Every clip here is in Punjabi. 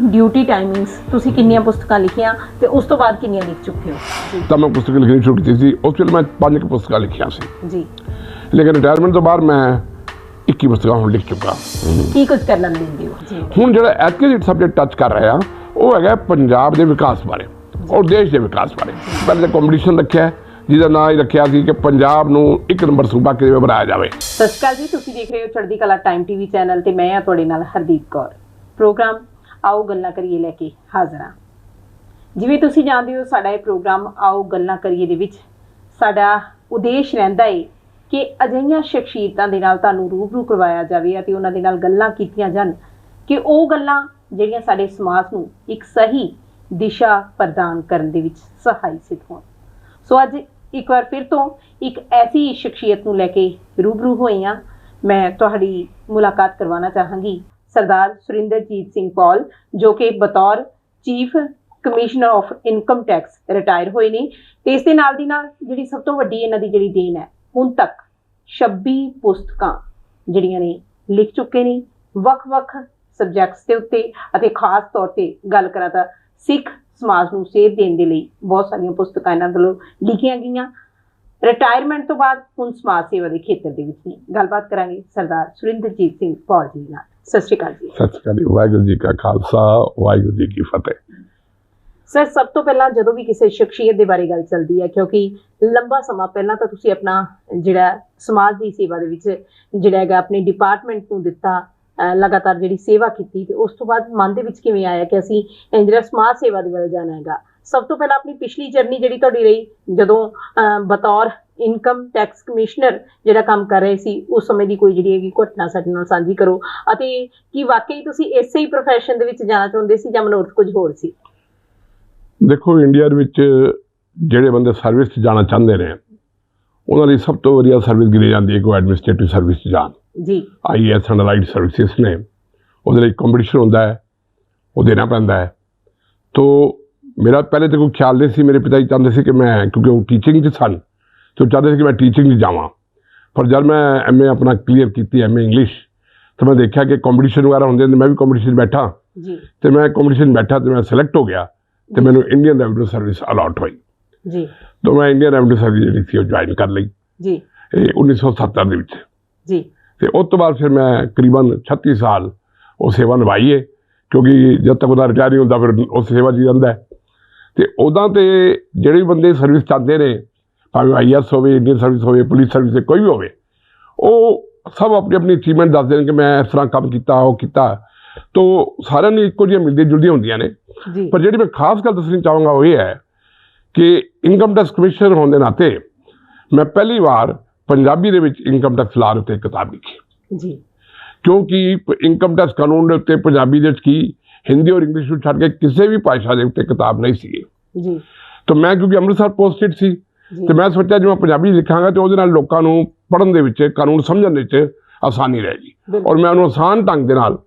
ਡਿਊਟੀ ਟਾਈਮਿੰਗਸ ਤੁਸੀਂ ਕਿੰਨੀਆਂ ਪੁਸਤਕਾਂ ਲਿਖੀਆਂ ਤੇ ਉਸ ਤੋਂ ਬਾਅਦ ਕਿੰਨੀਆਂ ਲਿਖ ਚੁੱਕੇ ਹੋ ਜੀ? ਤਾਂ ਮੈਂ ਪੁਸਤਕ ਲਿਖਣੀ ਸ਼ੁਰੂ ਕੀਤੀ ਸੀ। ਉਸ ਵੇਲੇ ਮੈਂ 5 ਪੁਸਤਕਾਂ ਲਿਖੀਆਂ ਸੀ ਜੀ, ਲੇਕਿਨ ਰਿਟਾਇਰਮੈਂਟ ਤੋਂ ਬਾਅਦ ਮੈਂ 21 ਪੁਸਤਕਾਂ ਹੁਣ ਲਿਖ ਚੁੱਕਾ। ਕੀ ਕੁਝ ਕਰਨਾ ਦਿੰਦੇ ਹੋ ਜੀ? ਹੁਣ ਜਿਹੜਾ ਐਜੂਕੇਸ਼ਨ ਸਬਜੈਕਟ ਟੱਚ ਕਰ ਰਿਹਾ ਉਹ ਹੈਗਾ ਪੰਜਾਬ ਦੇ ਵਿਕਾਸ ਬਾਰੇ ਔਰ ਦੇਸ਼ ਦੇ ਵਿਕਾਸ ਬਾਰੇ। ਪਹਿਲੇ ਕੰਪੀਟੀਸ਼ਨ ਰੱਖਿਆ ਜਿਹਦਾ ਨਾਂ ਹੀ ਰੱਖਿਆ ਸੀ ਕਿ ਪੰਜਾਬ ਨੂੰ 1 ਨੰਬਰ ਸੂਬਾ ਕਿਵੇਂ ਬਣਾਇਆ ਜਾਵੇ। ਸਤਿ ਸ਼੍ਰੀ ਅਕਾਲ ਜੀ, ਤੁਸੀਂ ਦੇਖ ਰਹੇ ਹੋ ਚੜ੍ਹਦੀ ਕਲਾ ਟਾਈਮ ਟੀਵੀ ਚੈਨਲ ਤੇ ਮੈਂ ਆ ਤੁਹਾਡੇ ਨਾਲ ਹਰਦੀਪ ਕੌਰ। ਪ੍ਰੋਗਰਾਮ ਆਓ ਗੱਲਾਂ ਕਰੀਏ ਲੈ ਕੇ ਹਾਜ਼ਰ ਹਾਂ। ਜਿਵੇਂ ਤੁਸੀਂ ਜਾਣਦੇ ਹੋ, ਸਾਡਾ ਇਹ ਪ੍ਰੋਗਰਾਮ ਆਓ ਗੱਲਾਂ ਕਰੀਏ ਦੇ ਵਿੱਚ ਸਾਡਾ ਉਦੇਸ਼ ਰਹਿੰਦਾ ਹੈ ਕਿ ਅਜਿਹੀਆਂ ਸ਼ਖਸੀਅਤਾਂ ਦੇ ਨਾਲ ਤੁਹਾਨੂੰ ਰੂਬਰੂ ਕਰਵਾਇਆ ਜਾਵੇ ਅਤੇ ਉਹਨਾਂ ਦੇ ਨਾਲ ਗੱਲਾਂ ਕੀਤੀਆਂ ਜਾਣ ਕਿ ਉਹ ਗੱਲਾਂ ਜਿਹੜੀਆਂ ਸਾਡੇ ਸਮਾਜ ਨੂੰ ਇੱਕ ਸਹੀ ਦਿਸ਼ਾ ਪ੍ਰਦਾਨ ਕਰਨ ਦੇ ਵਿੱਚ ਸਹਾਈ ਸਿੱਧ ਹੋਣ। ਸੋ ਅੱਜ ਇੱਕ ਵਾਰ ਫਿਰ ਤੋਂ ਇੱਕ ਐਸੀ ਸ਼ਖਸੀਅਤ ਨੂੰ ਲੈ ਕੇ ਰੂਬਰੂ ਹੋਈ ਹਾਂ। ਮੈਂ ਤੁਹਾਡੀ ਮੁਲਾਕਾਤ ਕਰਵਾਉਣਾ ਚਾਹਾਂਗੀ ਸਰਦਾਰ ਸੁਰਿੰਦਰਜੀਤ ਸਿੰਘ ਪੌਲ, ਜੋ ਕਿ ਬਤੌਰ chief commissioner of income tax retire ਹੋਏ ਨੇ। ਤੇ ਇਸ ਦੇ ਨਾਲ ਦੀ ਨਾਲ ਜਿਹੜੀ ਸਭ ਤੋਂ ਵੱਡੀ ਇਹਨਾਂ ਦੀ ਜਿਹੜੀ ਦੇਣ ਹੈ, ਹੁਣ ਤੱਕ 26 ਪੁਸਤਕਾਂ ਜਿਹੜੀਆਂ ਨੇ ਲਿਖ ਚੁੱਕੇ ਨੇ ਵੱਖ-ਵੱਖ ਸਬਜੈਕਟਸ ਦੇ ਉੱਤੇ, ਅਤੇ ਖਾਸ ਤੌਰ ਤੇ ਗੱਲ ਕਰਾਂ ਤਾਂ ਸਿੱਖ ਸਮਾਜ ਨੂੰ ਸੇਧ ਦੇਣ ਦੇ ਲਈ ਬਹੁਤ ਸਾਰੀਆਂ ਪੁਸਤਕਾਂ ਇਹਨਾਂ ਵੱਲੋਂ ਲਿਖੀਆਂ ਗਈਆਂ। ਰਿਟਾਇਰਮੈਂਟ ਤੋਂ ਬਾਅਦ ਹੁਣ ਸਮਾਜ ਸੇਵਾ ਦੇ ਖੇਤਰ ਦੇ ਵਿੱਚ ਨੇ। ਗੱਲਬਾਤ ਕਰਾਂਗੇ ਸਰਦਾਰ ਸੁਰਿੰਦਰਜੀਤ ਸਿੰਘ ਪੌਲ ਜੀ ਨਾਲ। ਸਤਿ ਸ਼੍ਰੀ ਅਕਾਲ ਜੀ। ਸਤਿ ਸ਼੍ਰੀ ਅਕਾਲ ਜੀ। ਵਾਹਿਗੁਰੂ ਜੀ ਕਾ ਖਾਲਸਾ, ਵਾਹਿਗੁਰੂ ਜੀ ਕੀ ਫਤਿਹ। ਸਰ, ਸਭ ਤੋਂ ਪਹਿਲਾਂ ਜਦੋਂ ਵੀ ਕਿਸੇ ਸ਼ਖਸੀਅਤ ਦੇ ਬਾਰੇ ਗੱਲ ਚੱਲਦੀ ਹੈ, ਕਿਉਂਕਿ ਲੰਬਾ ਸਮਾਂ ਪਹਿਲਾਂ ਤਾਂ ਤੁਸੀਂ ਆਪਣਾ ਜਿਹੜਾ ਸਮਾਜ ਦੀ ਸੇਵਾ ਦੇ ਵਿੱਚ ਜਿਹੜਾ ਹੈਗਾ ਆਪਣੇ ਡਿਪਾਰਟਮੈਂਟ ਨੂੰ ਦਿੱਤਾ, ਲਗਾਤਾਰ ਜਿਹੜੀ ਸੇਵਾ ਕੀਤੀ, ਤੇ ਉਸ ਤੋਂ ਬਾਅਦ ਮਨ ਦੇ ਵਿੱਚ ਕਿਵੇਂ ਆਇਆ ਕਿ ਅਸੀਂ ਜਿਹੜਾ ਸਮਾਜ ਸੇਵਾ ਦੇ ਵੱਲ ਜਾਣਾ ਹੈਗਾ? ਸਭ ਤੋਂ ਪਹਿਲਾਂ ਆਪਣੀ ਪਿਛਲੀ ਜਰਨੀ ਜਿਹੜੀ ਤੁਹਾਡੀ ਰਹੀ, ਜਦੋਂ ਬਤੌਰ ਇਨਕਮ ਟੈਕਸ ਕਮਿਸ਼ਨਰ ਜਿਹੜਾ ਕੰਮ ਕਰ ਰਹੇ ਸੀ, ਉਸ ਸਮੇਂ ਦੀ ਕੋਈ ਜਿਹੜੀ ਹੈਗੀ ਘਟਨਾ ਸਾਡੇ ਨਾਲ ਸਾਂਝੀ ਕਰੋ, ਅਤੇ ਕੀ ਵਾਕਈ ਤੁਸੀਂ ਇਸੇ ਹੀ ਪ੍ਰੋਫੈਸ਼ਨ ਦੇ ਵਿੱਚ ਜਾਣਾ ਚਾਹੁੰਦੇ ਸੀ ਜਾਂ ਮਨੋਰਥ ਕੁਝ ਹੋਰ ਸੀ? ਦੇਖੋ, ਇੰਡੀਆ ਦੇ ਵਿੱਚ ਜਿਹੜੇ ਬੰਦੇ ਸਰਵਿਸ 'ਚ ਜਾਣਾ ਚਾਹੁੰਦੇ ਨੇ ਉਹਨਾਂ ਲਈ ਸਭ ਤੋਂ ਵਧੀਆ ਸਰਵਿਸ ਗਿਣੀ ਜਾਂਦੀ ਹੈ ਕੋਈ ਐਡਮਿਨਿਸਟ੍ਰੇਟਿਵ ਸਰਵਿਸ 'ਚ ਜਾਣ ਜੀ। IAS ਐਂਡ ਅਲਾਈਡ ਸਰਵਿਸਿਜ਼ ਨੇ, ਉਹਦੇ ਲਈ ਕੰਪੀਟੀਸ਼ਨ ਹੁੰਦਾ ਹੈ, ਉਹ ਦੇਣਾ ਪੈਂਦਾ ਹੈ। ਤੋ ਮੇਰਾ ਪਹਿਲੇ ਤਾਂ ਕੋਈ ਖਿਆਲ ਨਹੀਂ ਸੀ। ਮੇਰੇ ਪਿਤਾ ਜੀ ਚਾਹੁੰਦੇ ਸੀ ਕਿ ਮੈਂ, ਕਿਉਂਕਿ ਉਹ ਟੀਚਿੰਗ 'ਚ ਸਨ, ਤੇ ਉਹ ਚਾਹੁੰਦੇ ਸੀ ਕਿ ਮੈਂ ਟੀਚਿੰਗ 'ਚ ਜਾਵਾਂ। ਪਰ ਜਦ ਮੈਂ MA ਆਪਣਾ ਕਲੀਅਰ ਕੀਤੀ, MA ਇੰਗਲਿਸ਼, ਤਾਂ ਮੈਂ ਦੇਖਿਆ ਕਿ ਕੰਪੀਟੀਸ਼ਨ ਵਗੈਰਾ ਹੁੰਦੇ ਨੇ। ਮੈਂ ਵੀ ਕੰਪੀਟੀਸ਼ਨ ਬੈਠਾ ਜੀ, ਤੇ ਮੈਂ ਕੰਪੀਟੀਸ਼ਨ ਬੈਠਾ ਤੇ ਮੈਂ ਸਿਲੈਕਟ ਹੋ ਗਿਆ, ਤੇ ਮੈਨੂੰ ਇੰਡੀਅਨ ਰੈਵਨਿਊ ਸਰਵਿਸ ਅਲਾਟ ਹੋਈ ਜੀ। ਤਾਂ ਮੈਂ ਇੰਡੀਅਨ ਰੈਵਨਿਊ ਸਰਵਿਸ ਜਿਹੜੀ ਸੀ ਉਹ ਜੁਆਇਨ ਕਰ ਲਈ ਜੀ, ਇਹ 1970 ਦੇ ਵਿੱਚ ਜੀ। ਤੇ ਉਸ ਤੋਂ ਬਾਅਦ ਫਿਰ ਮੈਂ ਕਰੀਬਨ 36 ਸਾਲ ਉਹ ਸੇਵਾ ਨਿਭਾਈ ਹੈ, ਕਿਉਂਕਿ ਜਦ ਤੱਕ ਉਹਦਾ ਰਿਟਾਇਰ ਨਹੀਂ ਹੁੰਦਾ ਫਿਰ ਉਹ ਸੇਵਾ 'ਚ ਹੀ ਰਹਿੰਦਾ ਹੈ। ਤੇ ਉੱਦਾਂ ਤੇ ਜਿਹੜੇ ਵੀ ਬੰਦੇ ਸਰਵਿਸ ਚਾਹੁੰਦੇ ਨੇ, ਭਾਵੇਂ IAS ਹੋਵੇ, ਇੰਡੀਅਨ ਸਰਵਿਸ ਹੋਵੇ, ਪੁਲਿਸ ਸਰਵਿਸ ਕੋਈ ਵੀ ਹੋਵੇ, ਉਹ ਸਭ ਆਪਣੀ ਆਪਣੀ ਅਚੀਵਮੈਂਟ ਦੱਸਦੇ ਨੇ ਕਿ ਮੈਂ ਇਸ ਤਰ੍ਹਾਂ ਕੰਮ ਕੀਤਾ, ਉਹ ਕੀਤਾ। ਤੋ ਸਾਰਿਆਂ ਨੂੰ ਇੱਕੋ ਜਿਹੀਆਂ ਮਿਲਦੀਆਂ ਜੁਲਦੀਆਂ ਹੁੰਦੀਆਂ ਨੇ। ਪਰ ਜਿਹੜੀ ਮੈਂ ਖਾਸ ਗੱਲ ਦੱਸਣੀ ਚਾਹਾਂਗਾ ਉਹ ਇਹ ਹੈ ਕਿ ਇਨਕਮ ਟੈਕਸ ਕਮਿਸ਼ਨਰ ਹੋਣ ਦੇ ਨਾਤੇ ਮੈਂ ਪਹਿਲੀ ਵਾਰ ਪੰਜਾਬੀ ਦੇ ਵਿੱਚ ਇਨਕਮ ਟੈਕਸ ਲਾਅ ਉੱਤੇ ਕਿਤਾਬ ਲਿਖੀ ਜੀ, ਕਿਉਂਕਿ ਇਨਕਮ ਟੈਕਸ ਕਾਨੂੰਨ ਦੇ ਉੱਤੇ ਪੰਜਾਬੀ ਦੇ ਵਿੱਚ ਕੀ, ਹਿੰਦੀ ਔਰ ਇੰਗਲਿਸ਼ ਨੂੰ ਛੱਡ ਕੇ ਕਿਸੇ ਵੀ ਭਾਸ਼ਾ ਦੇ ਉੱਤੇ ਕਿਤਾਬ ਨਹੀਂ ਸੀਗੀ ਜੀ। ਤਾਂ ਮੈਂ ਕਿਉਂਕਿ ਅੰਮ੍ਰਿਤਸਰ ਪੋਸਟਡ ਸੀ, ਤੇ ਮੈਂ ਸੋਚਿਆ ਜੇ ਮੈਂ ਪੰਜਾਬੀ ਲਿਖਾਂਗਾ ਤੇ ਉਹਦੇ ਨਾਲ ਲੋਕਾਂ ਨੂੰ ਪੜ੍ਹਨ ਦੇ ਵਿੱਚ, ਕਾਨੂੰਨ ਸਮਝਣ ਦੇ ਵਿੱਚ ਆਸਾਨੀ ਰਹੇਗੀ। ਔਰ ਮੈਂ ਉਹਨੂੰ ਆਸਾਨ ਢੰਗ ਦੇ ਨਾਲ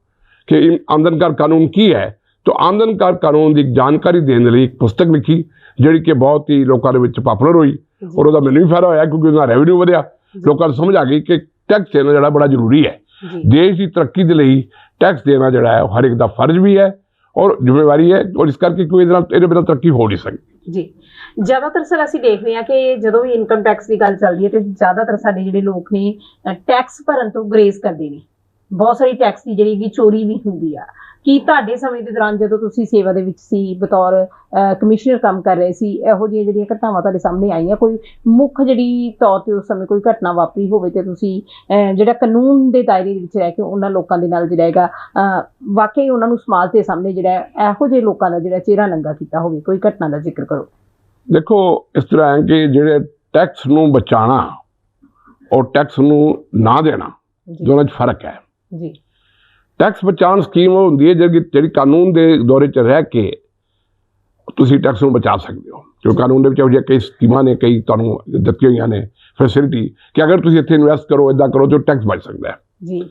ਕਿ ਆਮਦਨ ਕਰ ਕਾਨੂੰਨ ਕੀ ਹੈ, ਤਾਂ ਆਮਦਨ ਕਰ ਕਾਨੂੰਨ ਦੀ ਜਾਣਕਾਰੀ ਦੇਣ ਲਈ ਇੱਕ ਪੁਸਤਕ ਲਿਖੀ, ਜਿਹੜੀ ਕਿ ਬਹੁਤ ਹੀ ਲੋਕਾਂ ਦੇ ਵਿੱਚ ਪਾਪੂਲਰ ਹੋਈ। ਔਰ ਉਹਦਾ ਮੈਨੂੰ ਵੀ ਫਾਇਦਾ ਹੋਇਆ, ਕਿਉਂਕਿ ਉਹਦਾ ਰੈਵਨਿਊ ਵਧਿਆ। ਲੋਕਾਂ ਨੂੰ ਸਮਝ ਆ ਗਈ ਕਿ ਟੈਕਸ ਦੇਣਾ ਜਿਹੜਾ ਬੜਾ ਜ਼ਰੂਰੀ ਹੈ। ਦੇਸ਼ ਦੀ ਤਰੱਕੀ ਦੇ ਲਈ ਟੈਕਸ ਦੇਣਾ ਜਿਹੜਾ ਹੈ ਉਹ ਹਰ ਇੱਕ ਦਾ ਫਰਜ਼ ਵੀ ਹੈ ਔਰ ਜ਼ਿੰਮੇਵਾਰੀ ਹੈ, ਔਰ ਇਸ ਕਰਕੇ ਕੋਈ ਇਹਦੇ ਬਿਨਾਂ ਤਰੱਕੀ ਹੋ ਨਹੀਂ ਸਕਦੀ ਜੀ। ਜ਼ਿਆਦਾਤਰ ਸਰ ਅਸੀਂ ਦੇਖਦੇ ਹਾਂ ਕਿ ਜਦੋਂ ਵੀ ਇਨਕਮ ਟੈਕਸ ਦੀ ਗੱਲ ਚੱਲਦੀ ਹੈ ਤੇ ਜ਼ਿਆਦਾਤਰ ਸਾਡੇ ਜਿਹੜੇ ਲੋਕ ਨੇ ਟੈਕਸ ਭਰਨ ਤੋਂ ਗਰੇਜ਼ ਕਰਦੇ ਨੇ। ਬਹੁਤ ਸਾਰੀ ਟੈਕਸ ਦੀ ਜਿਹੜੀ ਚੋਰੀ ਵੀ ਹੁੰਦੀ ਆ। ਕੀ ਤੁਹਾਡੇ ਸਮੇਂ ਦੇ ਦੌਰਾਨ ਜਦੋਂ ਤੁਸੀਂ ਸੇਵਾ ਦੇ ਵਿੱਚ ਸੀ, ਬਤੌਰ ਕਮਿਸ਼ਨਰ ਕੰਮ ਕਰ ਰਹੇ ਸੀ, ਇਹੋ ਜਿਹੀਆਂ ਜਿਹੜੀਆਂ ਘਟਨਾਵਾਂ ਤੁਹਾਡੇ ਸਾਹਮਣੇ ਆਈਆਂ? ਕੋਈ ਮੁੱਖ ਜਿਹੜੀ ਤੌਰ ਤੇ ਉਸ ਸਮੇਂ ਕੋਈ ਘਟਨਾ ਵਾਪਰੀ ਹੋਵੇ ਤੇ ਤੁਸੀਂ ਜਿਹੜਾ ਕਾਨੂੰਨ ਦੇ ਦਾਇਰੇ ਵਿੱਚ ਰਹਿ ਕੇ ਉਹਨਾਂ ਲੋਕਾਂ ਦੇ ਨਾਲ ਜਿਹੜਾ ਹੈਗਾ ਵਾਕਈ ਉਹਨਾਂ ਨੂੰ ਸਮਾਜ ਦੇ ਸਾਹਮਣੇ ਜਿਹੜਾ ਇਹੋ ਜਿਹੇ ਲੋਕਾਂ ਦਾ ਜਿਹੜਾ ਚਿਹਰਾ ਨੰਗਾ ਕੀਤਾ ਹੋਵੇ, ਕੋਈ ਘਟਨਾ ਦਾ ਜ਼ਿਕਰ ਕਰੋ। ਦੇਖੋ, ਇਸ ਤਰ੍ਹਾਂ ਹੈ ਕਿ ਜਿਹੜੇ ਟੈਕਸ ਨੂੰ ਬਚਾਉਣਾ ਔਰ ਟੈਕਸ ਨੂੰ ਨਾ ਦੇਣਾ, ਦੋਨਾਂ 'ਚ ਫਰਕ ਹੈ ਜੀ। ਟੈਕਸ ਬਚਾਉਣ ਸਕੀਮ ਉਹ ਹੁੰਦੀ ਹੈ ਜਿਹੜੀ ਕਾਨੂੰਨ ਦੇ ਦੌਰੇ 'ਚ ਰਹਿ ਕੇ ਤੁਸੀਂ ਟੈਕਸ ਨੂੰ ਬਚਾ ਸਕਦੇ ਹੋ। ਕਿਉਂਕਿ ਕਾਨੂੰਨ ਦੇ ਵਿੱਚ ਇਹੋ ਜਿਹੀਆਂ ਕਈ ਸਕੀਮਾਂ ਨੇ, ਕਈ ਤੁਹਾਨੂੰ ਦਿੱਤੀਆਂ ਹੋਈਆਂ ਨੇ ਫੈਸਿਲਿਟੀ ਕਿ ਅਗਰ ਤੁਸੀਂ ਇੱਥੇ ਇਨਵੈਸਟ ਕਰੋ, ਇੱਦਾਂ ਕਰੋ, ਤਾਂ ਟੈਕਸ ਬਚ ਸਕਦਾ ਹੈ ਜੀ।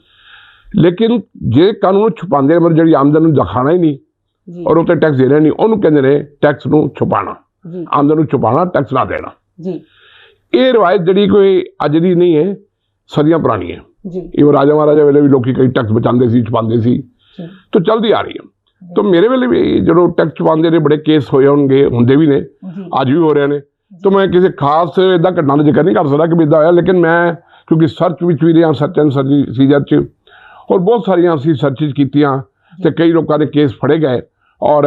ਲੇਕਿਨ ਜੇ ਕਾਨੂੰਨ ਨੂੰ ਛੁਪਾਉਂਦੇ ਨੇ, ਮਤਲਬ ਜਿਹੜੀ ਆਮਦਨ ਨੂੰ ਦਿਖਾਉਣਾ ਹੀ ਨਹੀਂ ਔਰ ਉੱਤੇ ਟੈਕਸ ਦੇਣਾ ਨਹੀਂ, ਉਹਨੂੰ ਕਹਿੰਦੇ ਨੇ ਟੈਕਸ ਨੂੰ ਛੁਪਾਉਣਾ, ਆਮਦਨ ਨੂੰ ਛੁਪਾਉਣਾ, ਟੈਕਸ ਨਾ ਦੇਣਾ ਜੀ। ਇਹ ਰਵਾਇਤ ਜਿਹੜੀ ਕੋਈ ਅੱਜ ਦੀ ਨਹੀਂ ਹੈ, ਸਦੀਆਂ ਪੁਰਾਣੀ ਹੈ ਜੀ। ਇਹ ਰਾਜਾ ਮਹਾਰਾਜਾ ਵੇਲੇ ਵੀ ਲੋਕੀ ਕਈ ਟੈਕਸ ਬਚਾਉਂਦੇ ਸੀ, ਛੁਪਾਉਂਦੇ ਸੀ, ਤਾਂ ਚੱਲਦੀ ਆ ਰਹੀ ਹੈ। तो मेरे वेले भी जो टैक्स चुकाते ने बड़े केस होए होणगे, हुंदे भी ने, अज भी हो रहे हैं। तो मैं किसी खास इदा घटना का जिक्र नहीं कर सकता कि भी इदा होया, लेकिन मैं क्योंकि सर्च विच भी रहा, सर्च एंड सीजर च, और बहुत सारिया असीं सर्चिज कीतियां ते कई लोगों के केस फड़े गए, और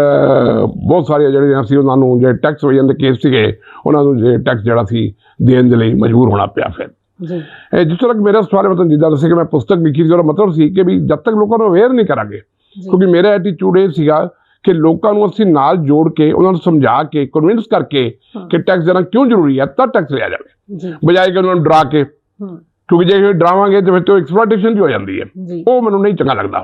बहुत सारे जिहड़े असीं उन्हां नूं जिहड़े टैक्स वजन के केस सीगे उन्हां नूं जे टैक्स जिहड़ा सी देण दे लई मजबूर होना पिया। फिर जिस तक मेरा सवाल मतलब जिद्दां दस्सिया कि मैं पुस्तक लिखी सी, मतलब सी कि भी जब तक लोगों को अवेयर नहीं करांगे, क्योंकि मेरा एटीट्यूड ये सीगा कि लोगों को असीं नाल जोड़ के उन्होंने समझा के कन्विंस करके कि टैक्स देना क्यों जरूरी है, तब टैक्स लिया जाए, बजाय कि उन्होंने डरा के, क्योंकि जे डरावांगे तो फिर तो एक्सप्लॉइटेशन भी हो जाती है, वो मैनूं नहीं चंगा लगता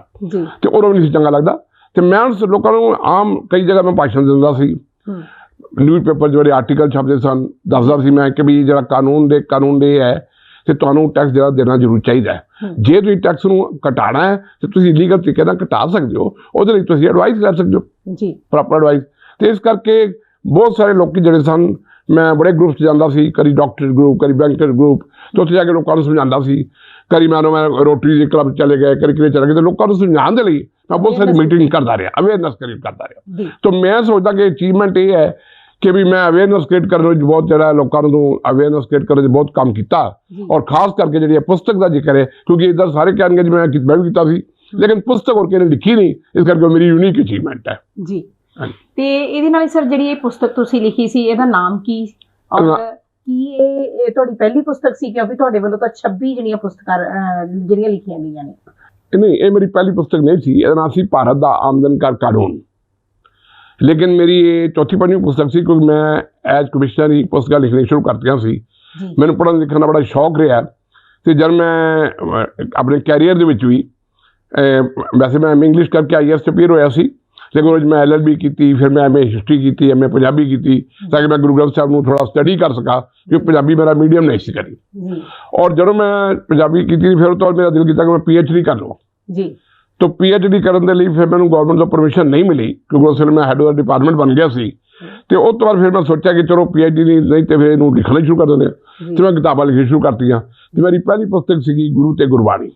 ते उन्हों नहीं चंगा लगता। तो मैं लोगों को आम कई जगह मैं भाषण दिंदा सी, न्यूज़ पेपर जो आर्टिकल छपते सन, दसदा सी मैं कि भी जो कानून दे है तो तुहानूं टैक्स जरा देना जरूर चाहिए है। जे तुसीं टैक्स नूं घटाना है तो तुसीं लीगल तरीके नाल घटा सकते हो, उहदे लई तुसीं एडवाइस लै सकते हो, प्रॉपर एडवाइस। तो इस करके बहुत सारे लोग जिहड़े सन, मैं बड़े ग्रुप्स जांदा सी, कभी डॉक्टर ग्रुप, कभी बैंकर ग्रुप, तो उत्थे जाके लोगों को समझांदा सी, कभी मैं रोटरी क्लब चले गए, कभी किते चले गए, तो लोगों को समझाने के लिए मैं बहुत सारी मीटिंग करता रहा, अवेयरनेस क्रिएट करता रहा। तो मैं सोचता कि अचीवमेंट ये है कि भी मैं अवेयरनेस क्रिएट करने बहुत जरा लोगों को अवेयरनेस क्रिएट करने बहुत काम किया, और खास करके जी पुस्तक का जिक्र है, क्योंकि इधर सारे कहेंगे जी मैं भी किया सी, लेकिन पुस्तक और किसी ने लिखी नहीं, इस करके मेरी यूनिक अचीवमेंट है जी। ते इहदे नाल सर जिहड़ी पुस्तक तुसीं लिखी सी, इहदा नाम की और की ये तुहाडी पहली पुस्तक सी, क्योंकि तुहाडे वल्लों तां 26 जिहड़ियां पुस्तकां जिहड़ियां लिखियां गईयां ने? नहीं, ये मेरी पहली पुस्तक नहीं सी, इहदा नाम सी भारत दा आमदन कर कानून, लेकिन मेरी ये चौथी पंजवीं पुस्तक सी, क्योंकि मैं एज कमिश्नर ही पुस्तकां लिखनी शुरू करतियां सी। मैनूं पढ़न लिखण दा बड़ा शौक रहा, तो जब मैं अपने कैरियर दे विच भी वैसे मैं इंग्लिश करके IAS च पेयर होया सी, लेकिन उस मैं LLB की, फिर मैं MA हिस्टरी की, MA पंजाबी की, ताकि मैं गुरु ग्रंथ साहब नूं थोड़ा स्टडी कर सका, क्योंकि पंजाबी मेरा मीडियम नहीं सी करी। और जब मैं पंजाबी की फिर तो मेरा दिल किया कि मैं PhD कर लवां। तो PhD करने के लिए फिर मैंने गवर्नमेंट तो परमिशन नहीं मिली, क्योंकि उस वेले मैं हैड ऑफ डिपार्टमेंट बन गया सी। तो उस तो बाद फिर मैं सोचा कि चलो PhD नहीं तो फिर इनू लिखना शुरू कर दें, तो मैं किताबां लिखनी शुरू करतियां। तो मेरी पहली पुस्तक सी गुरु ते गुरबाणी,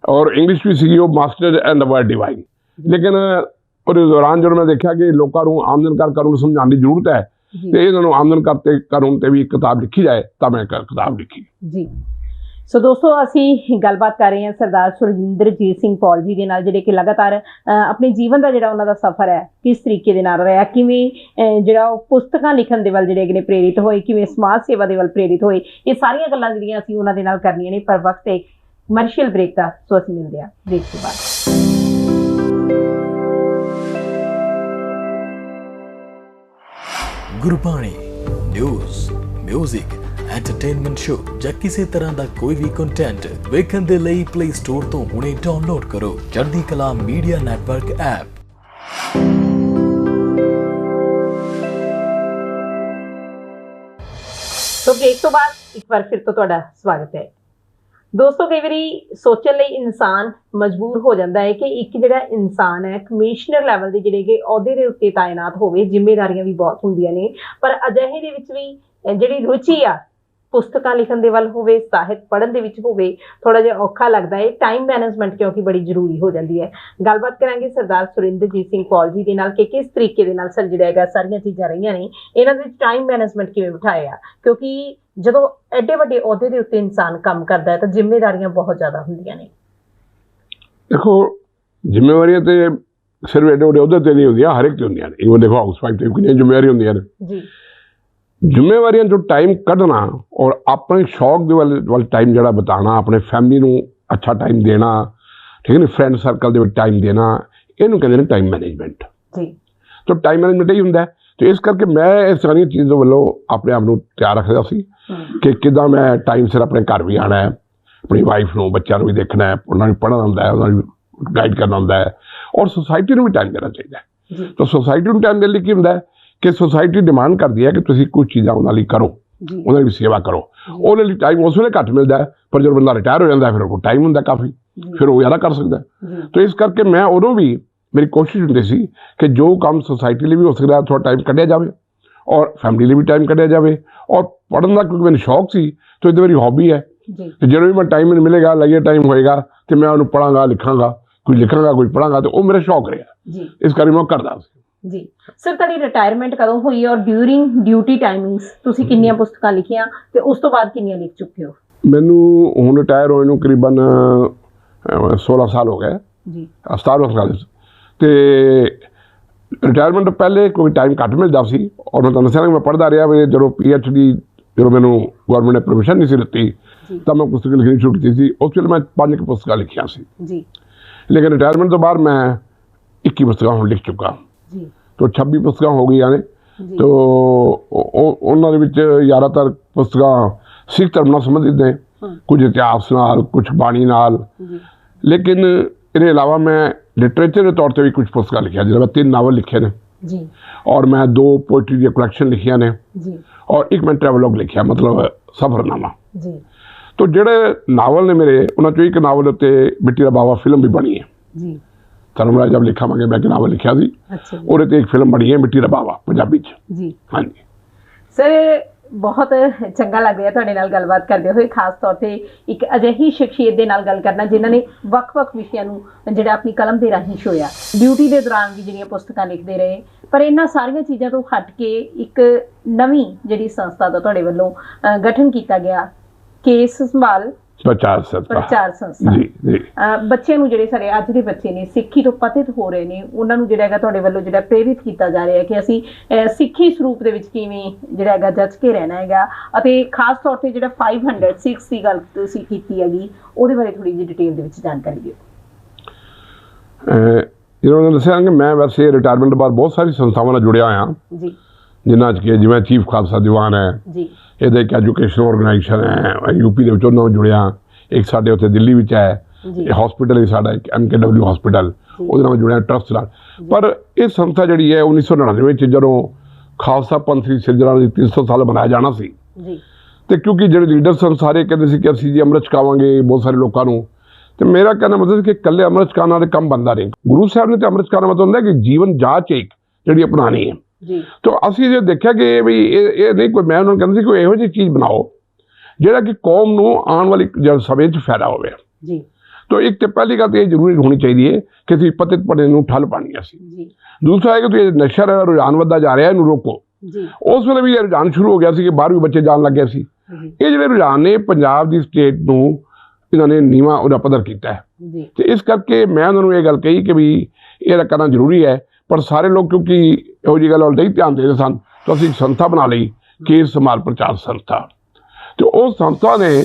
और इंग्लिश भी सी master and the word divine. लेकिन उस दौरान जो मैं देखा कि लोगों को आमदन कर कानून समझाने की जरूरत है, तो इन्होंने आमदन कर कानून ते भी एक किताब लिखी जाए, तब मैं किताब लिखी जी। सो दोस्तों, असीं गलबात कर रहे हैं सरदार सुरिंदरजीत सिंह पॉल जी के नाल, जिहड़े कि लगातार अपने जीवन का जिहड़ा उन्हां दा सफ़र है किस तरीके दे नाल रहा, किवें जिहड़ा पुस्तकां लिखण दे वल जिहड़े ने प्रेरित होए, किवें समाज सेवा दे वल प्रेरित होए, ये सारियां गल्लां जिहड़ियां असीं उन्हां दे नाल करनियां ने। पर वक्त एक कमर्शियल ब्रेक दा, सो असीं मिलदे हां ब्रेक तो बाद। Gurbani news, music, entertainment show ਜਾਂ ਕਿਸੇ ਤਰ੍ਹਾਂ ਦਾ ਕੋਈ ਵੀ ਕੰਟੈਂਟ ਵੇਖਣ ਦੇ ਲਈ ਪਲੇ ਸਟੋਰ ਤੋਂ ਹੁਣੇ ਡਾਊਨਲੋਡ ਕਰੋ ਚੜ੍ਹਦੀ ਕਲਾ ਮੀਡੀਆ ਨੈਟਵਰਕ ਐਪ। तो ब्रेक तो बाद एक बार फिर तो तुहाडा स्वागत है दोस्तों। कई बारी सोचण लई इंसान मजबूर हो जाता है कि एक जिहड़ा इंसान है कमिश्नर लैवल के जिहड़े कि अहुदे दे उत्ते तायनात होवे, जिम्मेदारियां भी बहुत हुंदियां ने, पर अजिहे दे विच भी जिहड़ी रुचि आ पुस्तकां लिखण दे वल होवे, ਸਾਹਿਤ पढ़न दे विच होवे, थोड़ा जिहा औखा लगदा है। टाइम मैनेजमेंट क्योंकि बड़ी जरूरी हो जाती है। गलबात करांगे सरदार सुरिंदरजीत सिंह पॉल जी दे नाल कि किस तरीके दे नाल सर जिहड़ा हैगा सारियां चीज़ां रहियां ने, इन्हां दे टाइम मैनेजमेंट किवें बिठाया, क्योंकि जदों एडे वड्डे अहुदे दे उत्ते इंसान काम करदा है तो जिम्मेदारियां बहुत ज़्यादा हुंदियां ने। देखो, जिम्मेवारियां ते सिर्फ एडे वड्डे अहुदे ते नहीं हुंदियां, हर एक ते हुंदियां ने। इवन देखो हाउस वाइफ ते कितनी जिम्मेवारियां हुंदियां ने जी। जिम्मेवारियां जो टाइम कढ़ना और अपने शौक के वाल टाइम जरा बिताना, अपने फैमिली नूं अच्छा टाइम देना, ठीक है ना, फ्रेंड सर्कल दे टाइम देना, इनू कहते हैं टाइम मैनेजमेंट जी। तो टाइम मैनेजमेंट ही होंगे। तो इस करके मैं इस सारी चीज़ों वालों अपने आप को तैयार रखता सी कि किदा मैं टाइम सिर अपने घर भी आना है, अपनी वाइफ नूं बच्चों भी देखना है, उन्होंने पढ़ना होंदा है, उन्होंने गाइड करना होंदा है, और सोसाइटी नूं भी टाइम देना चाहिए। तो सोसाइटी नूं टाइम देने की होंदा है कि सोसाइटी डिमांड करती है कि तुसीं कुछ चीज़ां उन्हां लई करो, उन्हां दी सेवा करो। उहदे लई टाइम उस वेले घट मिलता है, पर जो बंदा रिटायर हो जाता है फिर कोल टाइम होंदा काफ़ी, फिर वो ज़्यादा कर सकता है। तो इस करके मैं उदों भी मेरी कोशिश होंदी सी कि जो काम सोसाइटी लिए भी हो सकता है थोड़ा टाइम कढ़िया जाए, और फैमिली लिए भी टाइम कढ़िया जाए। और पढ़न का क्योंकि मैंने शौक सी, तो ये मेरी हॉबी है। तो जो भी मैं टाइम मिलेगा, लगे टाइम होएगा, तो मैं उन्हें पढ़ांगा, लिखांगा, कुछ लिखांगा, कुछ पढ़ांगा। तो वो मेरा शौक रहा। ਜੀ ਇਸ ਕਰਕੇ ਮੈਂ ਕਰਦਾ ਸੀ ਜੀ। ਸਰ ਤੁਹਾਡੀ ਰਿਟਾਇਰਮੈਂਟ ਕਦੋਂ ਹੋਈ ਔਰ ਡਿਊਰਿੰਗ ਡਿਊਟੀ ਟਾਈਮਿੰਗਸ ਤੁਸੀਂ ਕਿੰਨੀਆਂ ਪੁਸਤਕਾਂ ਲਿਖੀਆਂ ਤੇ ਉਸ ਤੋਂ ਬਾਅਦ ਕਿੰਨੀਆਂ ਲਿਖ ਚੁੱਕੇ ਹੋ? ਮੈਨੂੰ ਹੁਣ ਰਿਟਾਇਰ ਹੋਏ ਨੂੰ ਕਰੀਬਨ 16 ਸਾਲ ਹੋ ਗਏ ਜੀ। 17 ਸਾਲ ਤੇ ਰਿਟਾਇਰਮੈਂਟ ਪਹਿਲੇ ਕੋਈ ਟਾਈਮ ਘੱਟ ਮਿਲਦਾ ਸੀ ਔਰ ਮੈਂ ਤੁਹਾਨੂੰ ਦੱਸਿਆ ਕਿ ਮੈਂ ਪੜ੍ਹਦਾ ਰਿਹਾ ਵੀ ਜਦੋਂ PhD ਜਦੋਂ ਮੈਨੂੰ ਗਵਰਨਮੈਂਟ ਨੇ ਪਰਮਿਸ਼ਨ ਨਹੀਂ ਸੀ ਦਿੱਤੀ ਤਾਂ ਮੈਂ ਪੁਸਤਕ ਲਿਖਣੀ ਸ਼ੁਰੂ ਕੀਤੀ ਸੀ। ਉਸ ਵੇਲੇ ਮੈਂ 5 ਪੁਸਤਕਾਂ ਲਿਖੀਆਂ ਸੀ ਜੀ। ਲੇਕਿਨ ਰਿਟਾਇਰਮੈਂਟ ਤੋਂ ਬਾਅਦ ਮੈਂ 21 ਪੁਸਤਕਾਂ ਹੁਣ ਲਿਖ ਚੁੱਕਾ ਜੀ। तो 26 ਪੁਸਤਕਾਂ ਹੋ ਗਈਆਂ ਨੇ। तो ਉਹਨਾਂ ਦੇ ਵਿੱਚ ਜ਼ਿਆਦਾਤਰ ਪੁਸਤਕਾਂ ਸਿੱਖ ਧਰਮ ਨਾਲ ਸੰਬੰਧਿਤ ਨੇ, ਕੁਝ ਇਤਿਹਾਸ ਨਾਲ, ਕੁਝ ਬਾਣੀ ਨਾਲ। ਲੇਕਿਨ ਇਹਦੇ ਇਲਾਵਾ ਮੈਂ ਲਿਟਰੇਚਰ ਦੇ ਤੌਰ ਤੇ ਵੀ ਕੁਝ ਪੁਸਤਕਾਂ ਲਿਖੀਆਂ, ਜਿਵੇਂ 3 ਨਾਵਲ ਲਿਖੇ ਨੇ ਜੀ और मैं 2 पोइट्री दी कलैक्शन लिखिया ने जी और एक मैं ट्रैवलॉग लिखिया, मतलब सफरनामा जी। तो जेडे नावल ने मेरे उन्होंने चो एक नावल उत्ते मिट्टी दा बाबा फिल्म भी बनी है जी। धर्मराज जब लिखा मैं बैक नावल लिखा सी अच्छा। और एक फिल्म बनी है मिट्टी दा बाबा पंजाबी च जी। हाँ जी सर बहुत चंगा लग रहा तुहाडे नाल गलबात करते हुए, खास तौर पे एक अजिही शख्सियत दे नाल गल करना जिन्होंने वक्-वक् विषयां नूं जिहड़ा अपनी कलम दे राहीं छोया। ड्यूटी दे दौरान भी जिहड़ियां पुस्तकां लिखदे रहे, पर इन्हां सारियां चीज़ां तो हट के एक नवीं जिहड़ी संस्था दा तुहाडे वल्लों गठन किया गया, केस संभाल प्रचार संस्था जी जी। बच्चों नूं जिहड़े साडे अज दे बच्चे ने सिੱਖੀ ਤੋਂ ਪਤਿਤ ਹੋ ਰਹੇ ਨੇ, ਉਹਨਾਂ ਨੂੰ ਜਿਹੜਾ ਹੈਗਾ ਤੁਹਾਡੇ ਵੱਲੋਂ ਜਿਹੜਾ ਪ੍ਰੇਰਿਤ ਕੀਤਾ ਜਾ ਰਿਹਾ ਹੈ ਕਿ ਅਸੀਂ ਸਿੱਖੀ ਸਰੂਪ ਦੇ ਵਿੱਚ ਕਿਵੇਂ ਜਿਹੜਾ ਹੈਗਾ ਜੱਜ ਕੇ ਰਹਿਣਾ ਹੈਗਾ, ਅਤੇ ਖਾਸ ਤੌਰ ਤੇ ਜਿਹੜਾ 506 ਦੀ ਗੱਲ ਤੁਸੀਂ ਕੀਤੀ ਹੈਗੀ ਉਹਦੇ ਬਾਰੇ ਥੋੜੀ ਜਿਹੀ ਡਿਟੇਲ ਦੇ ਵਿੱਚ ਜਾਣਕਾਰੀ ਦਿਓ। ਜਿਵੇਂ ਮੈਂ ਦੱਸਿਆ ਕਿ ਮੈਂ ਵੈਸੇ ਰਿਟਾਇਰਮੈਂਟ ਤੋਂ ਬਾਅਦ ਬਹੁਤ ਸਾਰੀ ਸੰਸਥਾਵਾਂ ਨਾਲ ਜੁੜਿਆ ਹੋਇਆ ਜੀ, ਜਿਨ੍ਹਾਂ 'ਚ ਕਿ ਜਿਵੇਂ ਚੀਫ ਖਾਲਸਾ ਦੀਵਾਨ ਹੈ ਜੀ, ਇਹਦਾ ਇੱਕ ਐਜੂਕੇਸ਼ਨ ਆਰਗੇਨਾਈਜੇਸ਼ਨ ਹੈ यूपी ਦੇ ਵਿੱਚ, ਉਹਨਾਂ ਨਾਲ ਜੁੜਿਆ। ਇੱਕ ਸਾਡੇ ਉੱਥੇ ਦਿੱਲੀ ਵਿੱਚ ਹੈ ਹਸਪੀਟਲ ਹੀ ਸਾਡਾ ਇੱਕ MKW ਹਸਪੀਟਲ, ਉਹਦੇ ਨਾਲ ਜੁੜਿਆ ਟਰਸਟ ਨਾਲ। ਪਰ ਇਹ ਸੰਸਥਾ ਜਿਹੜੀ ਹੈ 1999 ਵਿੱਚ ਜਦੋਂ ਖਾਲਸਾ ਪੰਥ ਦੀ ਸਿਰਜਣਾ ਦੀ 300 ਸਾਲ ਮਨਾਇਆ ਜਾਣਾ ਸੀ ਜੀ, ਤੇ ਕਿਉਂਕਿ ਜਿਹੜੇ ਲੀਡਰ ਸਨ ਸਾਰੇ ਕਹਿੰਦੇ ਸੀ ਕਿ ਅਸੀਂ ਜੀ ਅੰਮ੍ਰਿਤ ਛਕਾਵਾਂਗੇ ਬਹੁਤ ਸਾਰੇ ਲੋਕਾਂ ਨੂੰ, ਤੇ ਮੇਰਾ ਕਹਿਣਾ ਮਤਲਬ ਕਿ ਇਕੱਲੇ ਅੰਮ੍ਰਿਤ ਛਕਾਉਣ ਨਾਲ ਕੰਮ ਬਣਦਾ ਨਹੀਂ। ਗੁਰੂ ਸਾਹਿਬ ਨੇ ਤੇ ਅੰਮ੍ਰਿਤ ਛਕਾਉਣ ਮਤਲਬ ਹੁੰਦਾ ਕਿ ਜੀਵਨ ਜਾਂਚ ਇੱਕ ਜਿਹੜੀ ਅਪਣਾਉਣੀ ਹੈ ਜੀ। तो ਅਸੀਂ ਜੇ ਦੇਖਿਆ ਕਿ ਵੀ ਇਹ ਨਹੀਂ ਕੋਈ, ਮੈਂ ਉਹਨਾਂ ਨੂੰ ਕਹਿੰਦਾ ਸੀ ਕੋਈ ਇਹੋ ਜਿਹੀ ਚੀਜ਼ ਬਣਾਓ ਜਿਹੜਾ ਕਿ ਕੌਮ ਨੂੰ ਆਉਣ ਵਾਲੀ ਸਮੇਂ 'ਚ ਫਾਇਦਾ ਹੋਵੇ ਜੀ। तो एक तो पहली गल तो ये जरूरी होनी चाहिए कि तुसीं पतित पड़े नूं ठल पानी असीं। दूसरा है कि तुसीं नशा दा रुझान वधदा जा रहा है, इहनूं रोको। उस वेले भी ये रुझान शुरू हो गया सी कि 12वीं बच्चे जान लग गए सी। ये जिहड़े रुझान ने पंजाब दी स्टेट नूं इन्हां ने नीवां उहदा पद्धर कीता है, ते इस करके मैं उन्हां नूं ये गल कही कि भी ये करना जरूरी है। पर सारे लोग क्योंकि इहो जी गल नहीं ध्यान दे रहे सन, तो असीं संस्था बना लई केस संभाल प्रचार संस्था। तो उस संस्था ने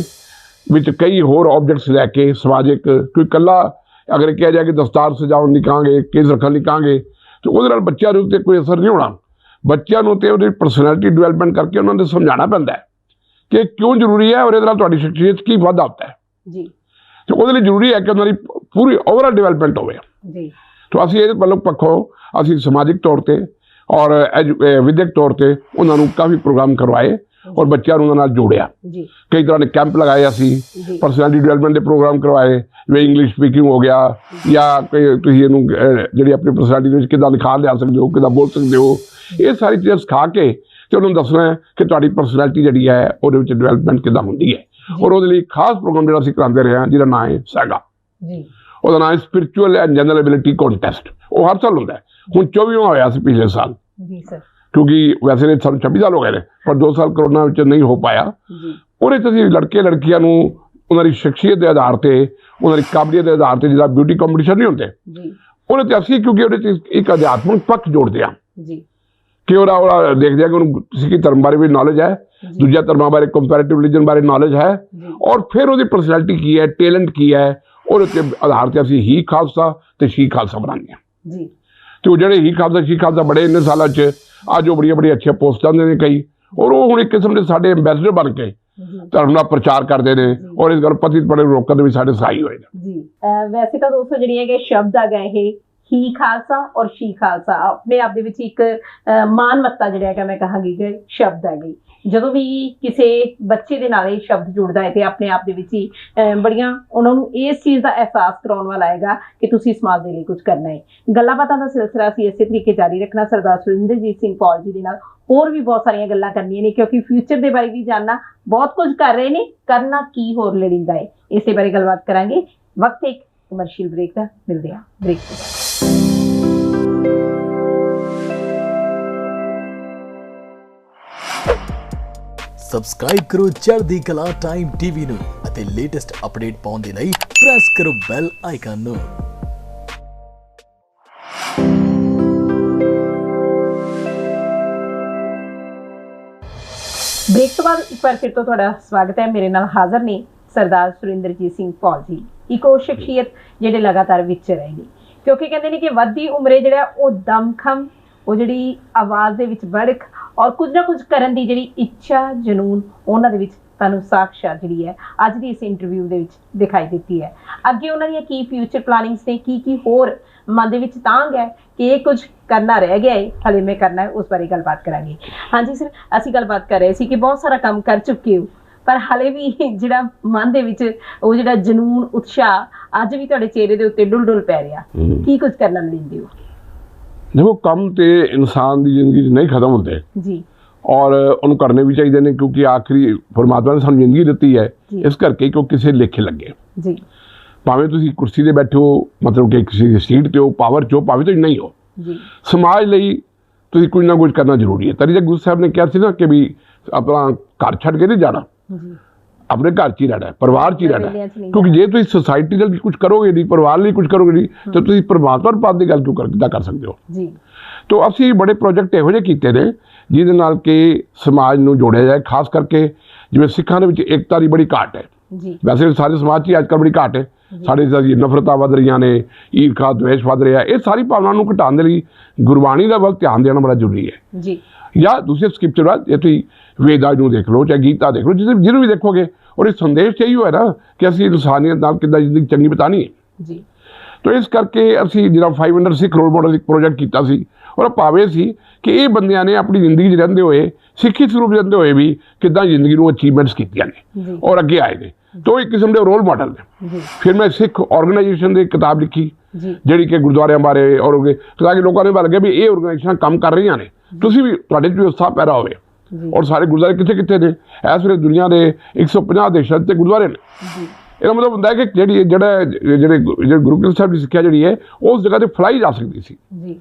ਵਿੱਚ कई होर ऑब्जेक्ट्स लैके समाजिक, कोई कला अगर कहा जाए कि दस्तार सजाओ नहीं कहांगे, केस रखन नहीं कहांगे, तो वो बच्चों के उत्ते कोई असर नहीं होना। बच्चों को तो परसनैलिटी डिवेलपमेंट करके उन्होंने समझाना पैंदा है कि क्यों जरूरी है और ये तुहाडी शख्सियत की वाधा होता है जी। तो वो जरूरी है कि उन्होंने पूरी ओवरऑल डिवेलपमेंट होवे जी। तो असीं इहदे मतलब पक्षों असीं समाजिक तौर पर और विद्यक तौर पर उन्होंने काफ़ी प्रोग्राम करवाए और बच्चों उन्होंने जोड़िया। कई तरह के कैंप लगाए, असी परसनैलिटी डिवेलपमेंट के प्रोग्राम करवाए, वे इंग्लिश स्पीकिंग हो गया या जी अपनी परसनैलिटी किदा निखार लिया सकते हो, किदा बोल सकते हो, ये सारी चीज़ें सिखा के तो उन्होंने दसना है कि तुहाडी परसनैलिटी जी है वो डिवेलपमेंट किदा होंदी है। और वो खास प्रोग्राम जो असीं करांदे रहे हैं जिहदा नाम है सैगा, उसका नाम है spiritual and general ability contest. वो हर साल होंदा है, हुण 24वां होया सी पिछले साल जी सर, क्योंकि वैसे ने सानूं 26 साल हो गए ने, पर 2 साल कोरोना विच नहीं हो पाया। ਉਹਦੇ 'ਚ ਅਸੀਂ लड़के लड़कियां ਨੂੰ ਉਹਨਾਂ ਦੀ ਸ਼ਖਸੀਅਤ ਦੇ ਆਧਾਰ ਤੇ, ਉਹਨਾਂ ਦੀ ਕਾਬਲੀਅਤ ਦੇ ਆਧਾਰ ਤੇ, ਜਿਹਦਾ ਬਿਊਟੀ ਕੰਪੀਟੀਸ਼ਨ ਨਹੀਂ ਹੁੰਦੇ ਉਹਦੇ 'ਤੇ ਅਸੀਂ ਕਿਉਂਕਿ ਉਹਦੇ 'ਚ ਇੱਕ ਅਧਿਆਤਮਿਕ ਪੱਖ ਜੋੜਦੇ ਹਾਂ ਕਿ ਉਹਦਾ ਦੇਖਦੇ ਹਾਂ ਕਿ ਉਹਨੂੰ ਸਿੱਖੀ ਧਰਮ ਬਾਰੇ ਵੀ ਨੌਲੇਜ ਹੈ, ਦੂਜਾ ਧਰਮਾਂ ਬਾਰੇ ਕੰਪੈਰੇਟਿਵ ਰਿਲੀਜਨ ਬਾਰੇ ਨੌਲੇਜ ਹੈ, ਔਰ ਫਿਰ ਉਹਦੀ ਪਰਸਨੈਲਿਟੀ ਕੀ ਹੈ, ਟੈਲੈਂਟ ਕੀ ਹੈ, ਉਹਦੇ 'ਤੇ ਆਧਾਰ 'ਤੇ ਅਸੀਂ ਹੀ ਖਾਲਸਾ ਤੇ ਸ਼ੀ ਖਾਲਸਾ ਬਣਾਉਂਦੇ ਹਾਂ ਜੀ। ਤੇ ਉਹ ਜਿਹੜੇ ਹੀ ਖਾਲਸਾ ਸ਼ੀ ਖਾਲਸਾ ਬੜੇ ਇੰਨੇ ਸਾਲਾਂ 'ਚ ਅੱਜ ਉਹ ਬੜੀਆਂ ਅੱਛੀਆਂ ਪੋਸਟਾਂ ਦੇ ਨੇ ਕਈ, ਔਰ ਉਹ ਹੁਣ ਇੱਕ ਕਿਸਮ ਦੇ ਸਾਡੇ ਐਂਬੈਸਡਰ ਬਣ ਕੇ ਧਰਮ ਦਾ ਪ੍ਰਚਾਰ ਕਰਦੇ ਨੇ, ਔਰ ਇਸ ਗੱਲ ਪਤਿਤ ਪੜੇ ਰੋਕਣ ਦੇ ਵੀ ਸਾਡੇ ਸਹਾਈ ਹੋਏ ਨੇ ਜੀ। ਵੈਸੇ ਤਾਂ ਦੋਸਤੋ ਜਿਹੜੀਆਂ ਕਿ ਸ਼ਬਦ ਆ ਗਏ ਇਹ ਹੀ ਖਾਲਸਾ ਔਰ ਸ਼ੀ ਖਾਲਸਾ ਆਪਣੇ ਆਪ ਦੇ ਵਿੱਚ ਇੱਕ ਮਾਨਮੱਤਾ ਜਿਹੜਾ ਹੈਗਾ ਮੈਂ ਕਹਾਂਗੀ ਕਿ ਸ਼ਬਦ ਹੈਗੀ। ਜਦੋਂ ਵੀ ਕਿਸੇ ਬੱਚੇ ਦੇ ਨਾਲ ਇਹ ਸ਼ਬਦ ਜੁੜਦਾ ਹੈ ਤੇ ਆਪਣੇ ਆਪ ਦੇ ਵਿੱਚ ਹੀ ਬੜੀਆਂ ਉਹਨਾਂ ਨੂੰ ਇਸ ਚੀਜ਼ ਦਾ ਅਹਿਸਾਸ ਕਰਾਉਣ ਵਾਲਾ ਹੈਗਾ ਕਿ ਤੁਸੀਂ ਸਮਾਜ ਦੇ ਲਈ ਕੁਝ ਕਰਨਾ ਹੈ। ਗੱਲਾਂ ਬਾਤਾਂ ਦਾ ਸਿਲਸਿਲਾ ਅਸੀਂ ਇਸੇ ਤਰੀਕੇ ਜਾਰੀ ਰੱਖਣਾ ਸਰਦਾਰ ਸੁਰਿੰਦਰਜੀਤ ਸਿੰਘ ਪੌਲ ਜੀ ਦੇ ਨਾਲ। ਹੋਰ ਵੀ ਬਹੁਤ ਸਾਰੀਆਂ ਗੱਲਾਂ ਕਰਨੀਆਂ ਨੇ ਕਿਉਂਕਿ ਫਿਊਚਰ ਦੇ ਬਾਰੇ ਵੀ ਜਾਣਨਾ, ਬਹੁਤ ਕੁਝ ਕਰ ਰਹੇ ਨੇ, ਕਰਨਾ ਕੀ ਹੋਰ ਲੋੜੀਂਦਾ ਹੈ, ਇਸੇ ਬਾਰੇ ਗੱਲਬਾਤ ਕਰਾਂਗੇ। ਵਕਤ ਇੱਕ ਕਮਰਸ਼ੀਅਲ ਬ੍ਰੇਕ ਦਾ, ਮਿਲਦੇ ਹਾਂ ਬ੍ਰੇਕ ਤੋਂ ਬਾਅਦ। ਸਬਸਕ੍ਰਾਈਬ ਕਰੋ ਚੜ੍ਹਦੀ ਕਲਾ ਟਾਈਮ ਟੀਵੀ ਨੂੰ ਅਤੇ ਲੇਟੈਸਟ ਅਪਡੇਟ ਪਾਉਣ ਦੇ ਲਈ ਪ੍ਰੈਸ ਕਰੋ ਬੈਲ ਆਈਕਨ ਨੂੰ। ब्रेक तो बाद एक बार फिर तो थोड़ा स्वागत है। मेरे नाल हाज़र ने सरदार सुरिंदरजीत सिंह पॉल जी, एक वो शख्सियत जिहड़े लगातार विच रहे ने, क्योंकि कहते हैं कि वधदी उम्रे जिहड़ा वो दमखम, वो जिहड़ी आवाज़ दे विच बड़क और कुछ ना कुछ करन दी जिहड़ी इच्छा जनून उन्हां दे विच तुहानूं साक्षात जिहड़ी है अज दी इस इंटरव्यू दे विच दिखाई दित्ती है। अगे उन्हां दी की फ्यूचर प्लानिंग्स ने, की होर मन दे विच तांग है कि ये कुछ करना रह गया है, हले में करना है, उस बारे गलबात करांगे। हाँ जी सर, असीं गलबात कर रहे सी कि बहुत सारा काम कर चुके हो, पर हले भी जिहड़ा मन दे विच वो जिहड़ा जनून उत्साह अज भी तुहाडे चेहरे दे उत्ते डुल डुल पै रिहा, की कुछ करना लैंदे हो? देखो, काम तो इंसान की जिंदगी नहीं खत्म होते जी, और उन्होंने करने भी चाहिए ने, क्योंकि आखिरी परमात्मा ने सानू जिंदगी दी है इस करके कि किसी लेखे लगे जी। भावें तुसीं कुर्सी ते बैठे हो, मतलब कि किसी सीट ते हो, पावर च हो, भावें तुसीं नहीं हो, समाज लई तुसीं कुछ ना कुछ करना जरूरी है। तरी गुरु साहब ने कहा सी ना कि भी अपना घर छड्ड के नहीं जाना, अपने घर च ही रहना है, परिवार च ही रहना है, क्योंकि जे तुसीं सोसाइटी लई कुछ करोगे नहीं, परिवार लई कुछ करोगे नहीं, तो तुसीं परमात्मा पाद दी गल क्यों कर सकते हो? तो असीं बड़े प्रोजेक्ट इहो ਜਿਹੇ ਕੀਤੇ ने ਜਿਹਦੇ ਨਾਲ कि समाज ਨੂੰ जोड़िया जाए, खास करके जिवें सिखां दे विच एकता दी बड़ी घाट है। वैसे सारे समाज 'ਚ अजकल बड़ी घाट है, साढ़े नफरतां वध रहीआं ने, ईर्खा द्वेष वध रहा है, ये सारी भावना नूं घटाउण दे लई गुरबाणी दा वल ध्यान देना बड़ा जरूरी है। या दूसरे स्क्रिप्चर जे तुसीं वेदां नूं देख लो, चाहे गीता देख लो, जिहनूं भी देखोगे, और इस संदेश यही है ना कि असीं इंसानियत नाल किद्दां जिंदगी चंगी बितानी है। तो इस करके असीं जिहड़ा 500 सिख रोल मॉडल एक प्रोजेक्ट कीता सी, और भावे सी कि ये बंदियां ने अपनी जिंदगी रहिंदे होए, सिक्खी स्वरूप रहिंदे होए भी किद्दां जिंदगी नूं अचीवमेंट्स कीतियां ने और अगे आए ने, तो एक किस्म के रोल मॉडल ने। फिर मैं सिख ऑर्गेनाइजेशन की किताब लिखी जिहड़ी कि गुरुद्वारियां बारे, और ताकि लोगों ने लगे भी ये ऑर्गेनाइजेशन काम कर रही ने, तुसीं भी तुहाडे च भी उत्साह पैदा होवे। और सारे गुरुद्वारे कित्थे कित्थे ने इस वेले दुनिया के 150 देशों ते गुरुद्वारे ने। ਇਹਦਾ मतलब ਹੁੰਦਾ है कि ਜਿਹੜੇ ਗੁਰੂ ਗ੍ਰੰਥ ਸਾਹਿਬ ਦੀ ਸਿੱਖਿਆ ਜਿਹੜੀ ਹੈ ਉਸ ਜਗ੍ਹਾ ਤੇ ਫੈਲਾਈ ਜਾ ਸਕਦੀ ਸੀ,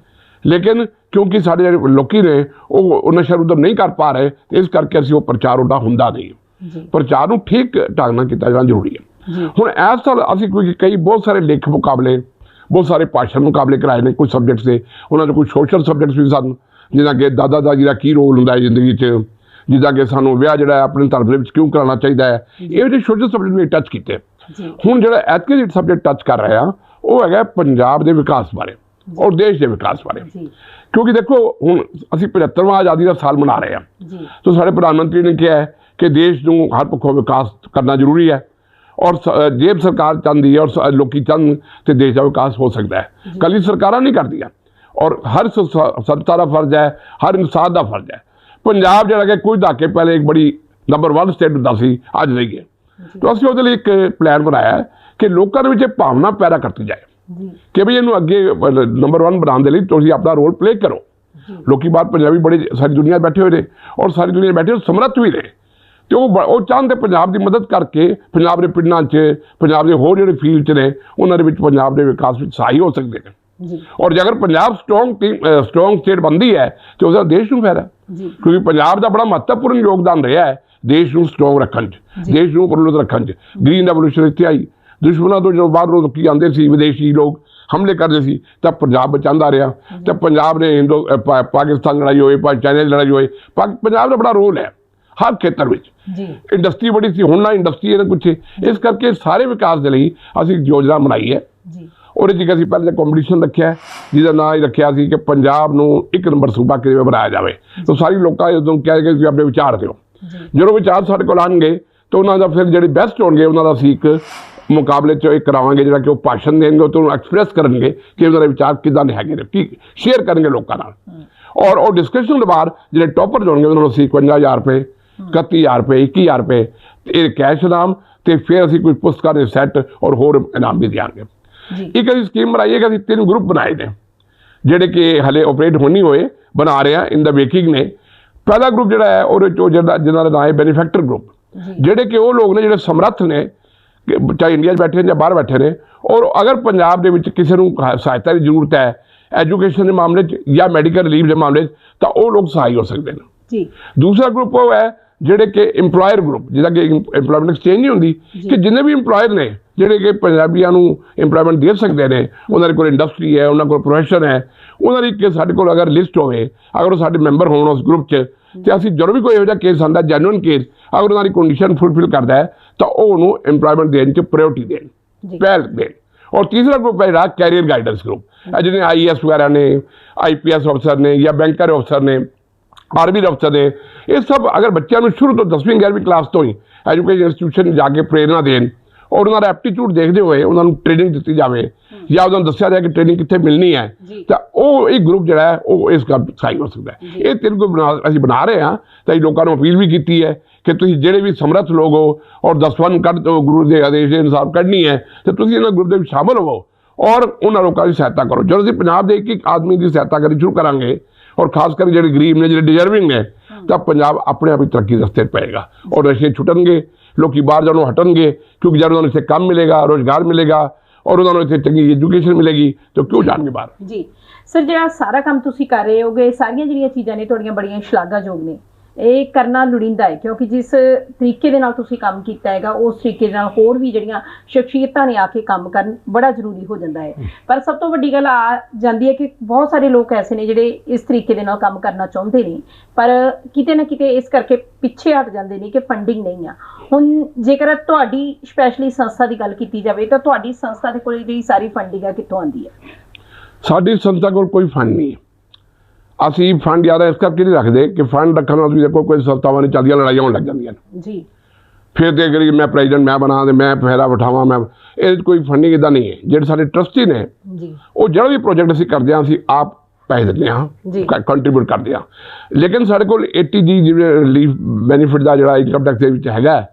लेकिन क्योंकि साढ़े ਜਿਹੜੇ ਲੋਕੀ ਨੇ ਉਹ ਨਸ਼ਾ ਉਦਮ ਨਹੀਂ ਕਰ ਪਾ ਰਹੇ, ਇਸ ਕਰਕੇ ਅਸੀਂ ਉਹ ਪ੍ਰਚਾਰ ਉਹਦਾ ਹੁੰਦਾ ਨਹੀਂ। ਪ੍ਰਚਾਰ ਨੂੰ ਠੀਕ ਢੰਗ ਨਾਲ ਕੀਤਾ ਜਾਣਾ ਜ਼ਰੂਰੀ ਹੈ। ਹੁਣ ਇਸ ਸਾਲ ਅਸੀਂ ਕਈ ਬਹੁਤ ਸਾਰੇ ਲੇਖ ਮੁਕਾਬਲੇ, ਬਹੁਤ ਸਾਰੇ ਭਾਸ਼ਣ ਮੁਕਾਬਲੇ ਕਰਾਏ ਨੇ ਕੁਝ ਸਬਜੈਕਟਸ ਦੇ, ਉਹਨਾਂ 'ਚ ਕੁਝ ਸੋਸ਼ਲ ਸਬਜੈਕਟਸ ਵੀ ਸਨ, ਜਿੱਦਾਂ ਕਿ ਦਾਦਾ ਦਾਦੀ ਦਾ ਕੀ ਰੋਲ ਹੁੰਦਾ ਹੈ ਜ਼ਿੰਦਗੀ 'ਚ, ਜਿੱਦਾਂ ਕਿ ਸਾਨੂੰ ਵਿਆਹ ਜਿਹੜਾ ਆਪਣੇ ਧਰਮ ਦੇ ਵਿੱਚ ਕਿਉਂ ਕਰਾਉਣਾ ਚਾਹੀਦਾ ਹੈ, ਇਹ ਜਿਹੜੇ ਸੋਸ਼ਲ ਸਬਜੈਕਟ ਵੀ ਟੱਚ ਕੀਤੇ। ਹੁਣ ਜਿਹੜਾ ਐਤਕੀ ਸਬਜੈਕਟ ਟੱਚ ਕਰ ਰਿਹਾ ਉਹ ਹੈਗਾ ਪੰਜਾਬ ਦੇ ਵਿਕਾਸ ਬਾਰੇ और देश के विकास बारे, क्योंकि देखो हुण असीं 75वां आज़ादी का साल मना रहे हैं, तो साढ़े प्रधानमंत्री ने कहा है कि देश नूं हर पक्षों विकास करना जरूरी है, और जेब सरकार चाहती है और लोग चाहते तो देश का विकास हो सकता है। कल सरकारां नहीं करदियां, और हर संस्था का फर्ज है, हर इंसान का फर्ज है। पंजाब जिहड़ा कि कुछ दहाके पहले एक बड़ी नंबर 1 स्टेट हुंदा सी, अज नहीं है। तो असीं उहदे लई एक प्लान बनाया कि लोकां दे विच भावना पैदा करती जाए कि भाई इनू अगे नंबर 1 बनाने के लिए तुसीं अपना रोल प्ले करो। लोग बाहर पंजाबी बड़े सारी दुनिया बैठे हुए हैं, और सारी दुनिया बैठे हुए समर्थ भी ने, तो वो चाहते पंजाब की मदद करके पंजाब के पिंडां 'च, पंजाब के होर जिहड़े फील्ड 'च ने उन्हां दे विच पंजाब के विकास में सहाई हो सकते हैं। और जे अगर पंजाब स्ट्रोंग स्टेट बनती है तो उसका देश नूं फायदा, क्योंकि पंजाब का बड़ा महत्वपूर्ण योगदान रहा है देश नूं स्ट्रोंग रखण 'च, देश नूं प्रफुल्लित रखण 'च। ग्रीन रेवोल्यूशन इत्थे आई, दुश्मनों तो जो बाहरों लोग आते सी, विदेशी लोग हमले करते सी, तब पंजाब बचाता रहा, तब पंजाब ने पाकिस्तान लड़ाई होए, चाइना की लड़ाई होए, पंजाब का बड़ा रोल है हर खेतर में। इंडस्ट्री बड़ी सी, हुण ना इंडस्ट्री है ना कुछ, इस करके सारे विकास के लिए असीं योजना बनाई है। और असीं पहले कॉम्पीटिशन रखा है जिसका नाम ही रखा सी कि पंजाब नूं 1 नंबर सूबा किवें बनाया जाए। तो सारी लोग कह के अपने विचार दिओ, जो विचार साढ़े कोल आउणगे तो उन्होंने फिर जिहड़े बेस्ट होणगे उन्होंने असीं एक मुकाबले एक करावांगे, जिहड़ा कि वो भाषण देंगे, तो एक्सप्रैस करेंगे कि उन्होंने विचार किदां दे हैगे ने, की शेयर करेंगे लोगों नाल। और डिस्कशन के बाद जिहड़े टॉपर होणगे उन्होंने 51,000 रुपये, 31,000 रुपये, 21,000 रुपये ये कैश इनाम, तो फिर असीं कोई पुस्तकां दे सैट और होर इनाम भी देंगे। एक असीं स्कीम बनाई है कि असीं 3 ग्रुप बनाए ने जिहड़े कि हले ऑपरेट होने होए, बना रहे हैं, इन द मेकिंग ने। पहला ग्रुप जिहड़ा है और जिन्हां दा नाम है बेनीफैक्टर ग्रुप, जिहड़े कि वो लोग ने जिहड़े समर्थ ने, चाहे इंडिया बैठे या बाहर बैठे ने, और अगर पंजाब दे विच किसी नूं सहायता की जरूरत है एजुकेशन के मामले या मैडिकल रिलीफ के मामले, तो वो लोग सहाय हो सकते हैं। दूसरा ग्रुप वो है ਜਿਹੜੇ ਕਿ ਇੰਪਲੋਇਰ ਗਰੁੱਪ, ਜਿੱਦਾਂ ਕਿ ਇੰਪਲੋਇਮੈਂਟ ਐਕਸਚੇਂਜ ਨਹੀਂ ਹੁੰਦੀ ਕਿ ਜਿੰਨੇ ਵੀ ਇੰਪਲੋਇਰ ਨੇ ਜਿਹੜੇ ਕਿ ਪੰਜਾਬੀਆਂ ਨੂੰ ਇੰਪਲੋਇਮੈਂਟ ਦੇ ਸਕਦੇ ਨੇ, ਉਹਨਾਂ ਦੇ ਕੋਲ ਇੰਡਸਟਰੀ ਹੈ, ਉਹਨਾਂ ਕੋਲ ਪ੍ਰੋਫੈਸ਼ਨ ਹੈ, ਉਹਨਾਂ ਦੀ ਕਿ ਸਾਡੇ ਕੋਲ ਅਗਰ ਲਿਸਟ ਹੋਵੇ, ਅਗਰ ਉਹ ਸਾਡੇ ਮੈਂਬਰ ਹੋਣ ਉਸ ਗਰੁੱਪ 'ਚ, ਤੇ ਅਸੀਂ ਜਦੋਂ ਵੀ ਕੋਈ ਇਹੋ ਜਿਹਾ ਕੇਸ ਆਉਂਦਾ ਜੈਨੂਅਨ ਕੇਸ, ਅਗਰ ਉਹਨਾਂ ਦੀ ਕੰਡੀਸ਼ਨ ਫੁਲਫਿਲ ਕਰਦਾ ਹੈ ਤਾਂ ਉਹ ਉਹਨੂੰ ਇੰਪਲੋਇਮੈਂਟ ਦੇਣ 'ਚ ਪ੍ਰਾਇਓਰਟੀ ਦੇਣ, ਪਹਿਲ ਦੇਣ। ਔਰ ਤੀਸਰਾ ਗਰੁੱਪ ਹੈ ਜਿਹੜਾ ਕੈਰੀਅਰ ਗਾਈਡੈਂਸ ਗਰੁੱਪ, ਜਿਹਨੇ IAS ਵਗੈਰਾ ਨੇ, IPS ਅਫਸਰ ਨੇ ਜਾਂ ਬੈਂਕਰ ਅਫਸਰ ਨੇ, ਆਰਮੀ ਦੇ ਅਫਸਰ ਨੇ, ਇਹ ਸਭ ਅਗਰ ਬੱਚਿਆਂ ਨੂੰ ਸ਼ੁਰੂ ਤੋਂ 10ਵੀਂ 11ਵੀਂ ਕਲਾਸ ਤੋਂ ਹੀ ਐਜੂਕੇਸ਼ਨ ਇੰਸਟੀਟਿਊਸ਼ਨ ਜਾ ਕੇ ਪ੍ਰੇਰਨਾ ਦੇਣ ਔਰ ਉਹਨਾਂ ਦਾ ਐਪਟੀਟਿਊਡ ਦੇਖਦੇ ਹੋਏ ਉਹਨਾਂ ਨੂੰ ਟ੍ਰੇਨਿੰਗ ਦਿੱਤੀ ਜਾਵੇ ਜਾਂ ਉਹਨਾਂ ਨੂੰ ਦੱਸਿਆ ਜਾਏ ਕਿ ਟ੍ਰੇਨਿੰਗ ਕਿੱਥੇ ਮਿਲਣੀ ਹੈ, ਤਾਂ ਉਹ ਇੱਕ ਗਰੁੱਪ ਜਿਹੜਾ ਹੈ ਉਹ ਇਸ ਕੰਮ ਸਾਈਨ ਹੋ ਸਕਦਾ ਹੈ। ਇਹ 3 ਗਰੁੱਪ ਅਸੀਂ ਬਣਾ ਰਹੇ ਹਾਂ। ਤਾਂ ਅਸੀਂ ਲੋਕਾਂ ਨੂੰ ਅਪੀਲ ਵੀ ਕੀਤੀ ਹੈ ਕਿ ਤੁਸੀਂ ਜਿਹੜੇ ਵੀ ਸਮਰੱਥ ਲੋਕ ਹੋ ਔਰ 10ਵਾਂ ਕੱਢ ਦਿਓ, ਗੁਰੂ ਦੇ ਆਦੇਸ਼ ਦੇ ਅਨੁਸਾਰ ਕੱਢਣੀ ਹੈ, ਤੇ ਤੁਸੀਂ ਇਹਨਾਂ ਗਰੁੱਪ ਦੇ ਵਿੱਚ ਸ਼ਾਮਲ ਹੋਵੋ ਔਰ ਉਹਨਾਂ ਲੋਕਾਂ ਦੀ ਸਹਾਇਤਾ ਕਰੋ। ਜਦੋਂ ਅਸੀਂ ਪੰਜਾਬ ਦੇ ਇੱਕ ਆਦਮੀ ਦੀ ਸਹਾਇਤਾ ਕਰਨੀ ਸ਼ੁਰੂ ਕਰਾਂਗੇ ਔਰ ਖਾਸ ਕਰ ਜਿਹੜੇ ਗਰੀਬ ਨੇ, ਜਿਹੜੇ ਡਿਜ਼ਰਵਿੰਗ ਨੇ, ਤਾਂ ਪੰਜਾਬ ਆਪਣੇ ਆਪ ਹੀ ਤਰੱਕੀ ਦੇ ਰਸਤੇ ਪਏਗਾ ਔਰ ਨਸ਼ੇ ਛੁੱਟਣਗੇ, ਲੋਕੀ ਬਾਹਰ ਜਾਣੋਂ ਹਟਣਗੇ, ਕਿਉਂਕਿ ਜਦ ਉਹਨਾਂ ਨੂੰ ਇੱਥੇ ਕੰਮ ਮਿਲੇਗਾ, ਰੋਜ਼ਗਾਰ ਮਿਲੇਗਾ ਔਰ ਉਹਨਾਂ ਨੂੰ ਇੱਥੇ ਚੰਗੀ ਐਜੂਕੇਸ਼ਨ ਮਿਲੇਗੀ ਤਾਂ ਕਿਉਂ ਜਾਣਗੇ ਬਾਹਰ। ਜੀ ਸਰ, ਜਿਹੜਾ ਸਾਰਾ ਕੰਮ ਤੁਸੀਂ ਕਰ ਰਹੇ ਹੋਗੇ, ਸਾਰੀਆਂ ਜਿਹੜੀਆਂ ਚੀਜ਼ਾਂ ਨੇ ਤੁਹਾਡੀਆਂ ਬੜੀਆਂ ਸ਼ਲਾਘਾਯੋਗ ਨੇ, ਇਹ ਕਰਨਾ ਲੋੜੀਂਦਾ ਹੈ ਕਿਉਂਕਿ ਜਿਸ ਤਰੀਕੇ ਦੇ ਨਾਲ ਤੁਸੀਂ ਕੰਮ ਕੀਤਾ ਹੈਗਾ ਉਸ ਤਰੀਕੇ ਦੇ ਨਾਲ ਹੋਰ ਵੀ ਜਿਹੜੀਆਂ ਸ਼ਖਸੀਅਤਾਂ ਨੇ ਆ ਕੇ ਕੰਮ ਕਰਨ ਬੜਾ ਜ਼ਰੂਰੀ ਹੋ ਜਾਂਦਾ ਹੈ। ਪਰ ਸਭ ਤੋਂ ਵੱਡੀ ਗੱਲ ਆ ਜਾਂਦੀ ਹੈ ਕਿ ਬਹੁਤ ਸਾਰੇ ਲੋਕ ਐਸੇ ਨੇ ਜਿਹੜੇ ਇਸ ਤਰੀਕੇ ਦੇ ਨਾਲ ਕੰਮ ਕਰਨਾ ਚਾਹੁੰਦੇ ਨੇ ਪਰ ਕਿਤੇ ਨਾ ਕਿਤੇ ਇਸ ਕਰਕੇ ਪਿੱਛੇ ਹਟ ਜਾਂਦੇ ਨੇ ਕਿ ਫੰਡਿੰਗ ਨਹੀਂ ਆ। ਹੁਣ ਜੇਕਰ ਤੁਹਾਡੀ ਸਪੈਸ਼ਲੀ ਸੰਸਥਾ ਦੀ ਗੱਲ ਕੀਤੀ ਜਾਵੇ ਤਾਂ ਤੁਹਾਡੀ ਸੰਸਥਾ ਦੇ ਕੋਲ ਜਿਹੜੀ ਸਾਰੀ ਫੰਡਿੰਗ ਆ ਕਿੱਥੋਂ ਆਉਂਦੀ ਹੈ? ਸਾਡੀ ਸੰਸਥਾ ਕੋਲ ਕੋਈ ਫੰਡ ਨਹੀਂ ਹੈ। ਅਸੀਂ ਫੰਡ ਜ਼ਿਆਦਾ ਇਸ ਕਰਕੇ ਨਹੀਂ ਰੱਖਦੇ ਕਿ ਫੰਡ ਰੱਖਣ ਨਾਲ ਵੀ ਦੇਖੋ ਕੋਈ ਸੰਸਥਾਵਾਂ ਨੇ ਚੱਲਦੀਆਂ ਲੜਾਈਆਂ ਹੋਣ ਲੱਗ ਜਾਂਦੀਆਂ ਨੇ ਜੀ, ਫਿਰ ਤੇ ਅਗਰ ਮੈਂ ਪ੍ਰੈਜ਼ੀਡੈਂਟ ਮੈਂ ਬਣਾ ਤੇ ਮੈਂ ਫਾਇਦਾ ਉਠਾਵਾਂ, ਮੈਂ ਇਹਦੇ 'ਚ ਕੋਈ ਫੰਡਿੰਗ ਇੱਦਾਂ ਨਹੀਂ ਹੈ। ਜਿਹੜੇ ਸਾਡੇ ਟਰਸਟੀ ਨੇ ਜੀ, ਉਹ ਜਿਹੜਾ ਵੀ ਪ੍ਰੋਜੈਕਟ ਅਸੀਂ ਕਰਦੇ ਹਾਂ ਅਸੀਂ ਆਪ ਪੈਸੇ ਦਿੰਦੇ ਹਾਂ, ਕੰਟਰੀਬਿਊਟ ਕਰਦੇ ਹਾਂ। ਲੇਕਿਨ ਸਾਡੇ ਕੋਲ 80G ਜਿਵੇਂ ਰਿਲੀਫ ਬੈਨੀਫਿਟ ਦਾ ਜਿਹੜਾ ਇਨਕਮ ਟੈਕਸ ਦੇ ਵਿੱਚ ਹੈਗਾ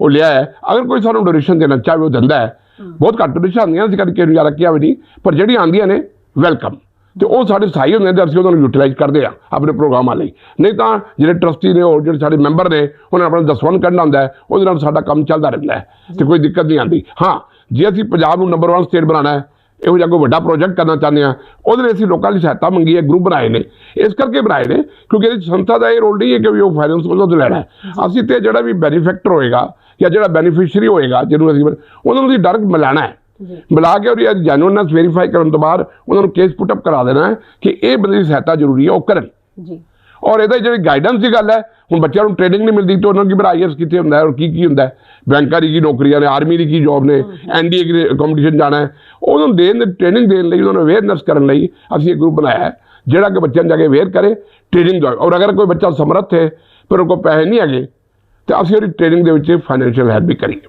ਉਹ ਲਿਆ ਹੈ। ਅਗਰ ਕੋਈ ਸਾਨੂੰ ਡੋਨੇਸ਼ਨ ਦੇਣਾ ਚਾਹੇ ਉਹ ਦਿੰਦਾ ਹੈ, ਬਹੁਤ ਘੱਟ ਡੋਨੇਸ਼ਨ ਆਉਂਦੀਆਂ ਅਸੀਂ ਕਦੇ ਕਿਸੇ ਨੂੰ ਰੱਖਿਆ ਵੀ ਨਹੀਂ, ਪਰ ਜਿਹੜੀਆਂ ਆਉਂਦੀਆਂ ਨੇ ਵੈਲਕਮ, ਤੇ ਉਹ ਸਾਡੇ ਸਹਾਈ ਹੁੰਦੇ ਨੇ, ਅਸੀਂ ਉਹਨਾਂ ਨੂੰ ਯੂਟੀਲਾਈਜ਼ ਕਰਦੇ ਹਾਂ ਆਪਣੇ ਪ੍ਰੋਗਰਾਮਾਂ ਲਈ। ਨਹੀਂ ਤਾਂ ਜਿਹੜੇ ਟਰਸਟੀ ਨੇ ਉਹ ਜਿਹੜੇ ਸਾਡੇ ਮੈਂਬਰ ਨੇ ਉਹਨਾਂ ਨੇ ਆਪਣਾ 10ਵਾਂ ਕੱਢਣਾ ਹੁੰਦਾ ਹੈ, ਉਹਦੇ ਨਾਲ ਸਾਡਾ ਕੰਮ ਚੱਲਦਾ ਰਹਿੰਦਾ ਹੈ ਤੇ ਕੋਈ ਦਿੱਕਤ ਨਹੀਂ ਆਉਂਦੀ। ਹਾਂ, ਜੇ ਅਸੀਂ ਪੰਜਾਬ ਨੂੰ ਨੰਬਰ 1 ਸਟੇਟ ਬਣਾਉਣਾ ਹੈ, ਇਹੋ ਜਿਹਾ ਕੋਈ ਵੱਡਾ ਪ੍ਰੋਜੈਕਟ ਕਰਨਾ ਚਾਹੁੰਦੇ ਹਾਂ, ਉਹਦੇ ਲਈ ਅਸੀਂ ਲੋਕਾਂ ਦੀ ਸਹਾਇਤਾ ਮੰਗੀ ਹੈ, ਗਰੁੱਪ ਬਣਾਏ ਨੇ। ਇਸ ਕਰਕੇ ਬਣਾਏ ਨੇ ਕਿਉਂਕਿ ਇਹਦੀ ਸੰਸਥਾ ਦਾ ਇਹ ਰੋਲ ਨਹੀਂ ਹੈ ਕਿ ਵੀ ਉਹ ਫਾਈਨੈਂਸ ਵੱਲੋਂ ਤੋਂ ਲੈਣਾ ਹੈ। ਅਸੀਂ ਤੇ ਜਿਹੜਾ ਵੀ ਬੈਨੀਫੈਕਟਰ ਹੋਏਗਾ ਜਾਂ ਜਿਹੜਾ ਬੈਨੀਫਿਸ਼ਰੀ ਹੋਏਗਾ ਜਿਹਨੂੰ ਅਸੀਂ ਉਹਨਾਂ ਨੂੰ ਡਾਇਰੈਕਟ ਮਿਲਾਣਾ ਹੈ, ਮਿਲਾ ਕੇ ਉਹਦੀ ਜੈਨੂਇਨਨੈਸ ਵੈਰੀਫਾਈ ਕਰਨ ਤੋਂ ਬਾਅਦ ਉਹਨਾਂ ਨੂੰ ਕੇਸ ਪੁੱਟ ਅਪ ਕਰਾ ਦੇਣਾ ਹੈ ਕਿ ਇਹ ਬੰਦੇ ਦੀ ਸਹਾਇਤਾ ਜ਼ਰੂਰੀ ਹੈ, ਉਹ ਕਰਨ ਜੀ। ਔਰ ਇਹਦਾ ਜਿਹੜੀ ਗਾਈਡੈਂਸ ਦੀ ਗੱਲ ਹੈ, ਹੁਣ ਬੱਚਿਆਂ ਨੂੰ ਟ੍ਰੇਨਿੰਗ ਨਹੀਂ ਮਿਲਦੀ ਤਾਂ ਉਹਨਾਂ ਨੂੰ ਕੀ ਪਤਾ IAS ਕਿੱਥੇ ਹੁੰਦਾ ਔਰ ਕੀ ਹੁੰਦਾ ਹੈ, ਬੈਂਕਾਂ ਦੀ ਕੀ ਨੌਕਰੀਆਂ ਨੇ, ਆਰਮੀ ਦੀ ਕੀ ਜੋਬ ਨੇ, NDA ਦੀ ਕੰਪੀਟੀਸ਼ਨ ਜਾਣਾ ਹੈ, ਉਹਨਾਂ ਨੂੰ ਟ੍ਰੇਨਿੰਗ ਦੇਣ ਲਈ, ਉਹਨਾਂ ਨੂੰ ਅਵੇਅਰਨੈਸ ਕਰਨ ਲਈ ਅਸੀਂ ਇੱਕ ਗਰੁੱਪ ਬਣਾਇਆ ਹੈ ਜਿਹੜਾ ਕਿ ਬੱਚਿਆਂ ਨੂੰ ਜਾ ਕੇ ਅਵੇਅਰ ਕਰੇ, ਟ੍ਰੇਨਿੰਗ ਦਵਾਏ। ਔਰ ਅਗਰ ਕੋਈ ਬੱਚਾ ਸਮਰੱਥ ਹੈ ਪਰ ਉਹ ਕੋਲ ਪੈਸੇ ਨਹੀਂ ਹੈਗੇ ਤਾਂ ਅਸੀਂ ਉਹਦੀ ਟ੍ਰੇਨਿੰਗ ਦੇ ਵਿੱਚ ਫਾਈਨੈਂਸ਼ੀਅਲ ਹੈਲਪ ਵੀ ਕਰੀਏ।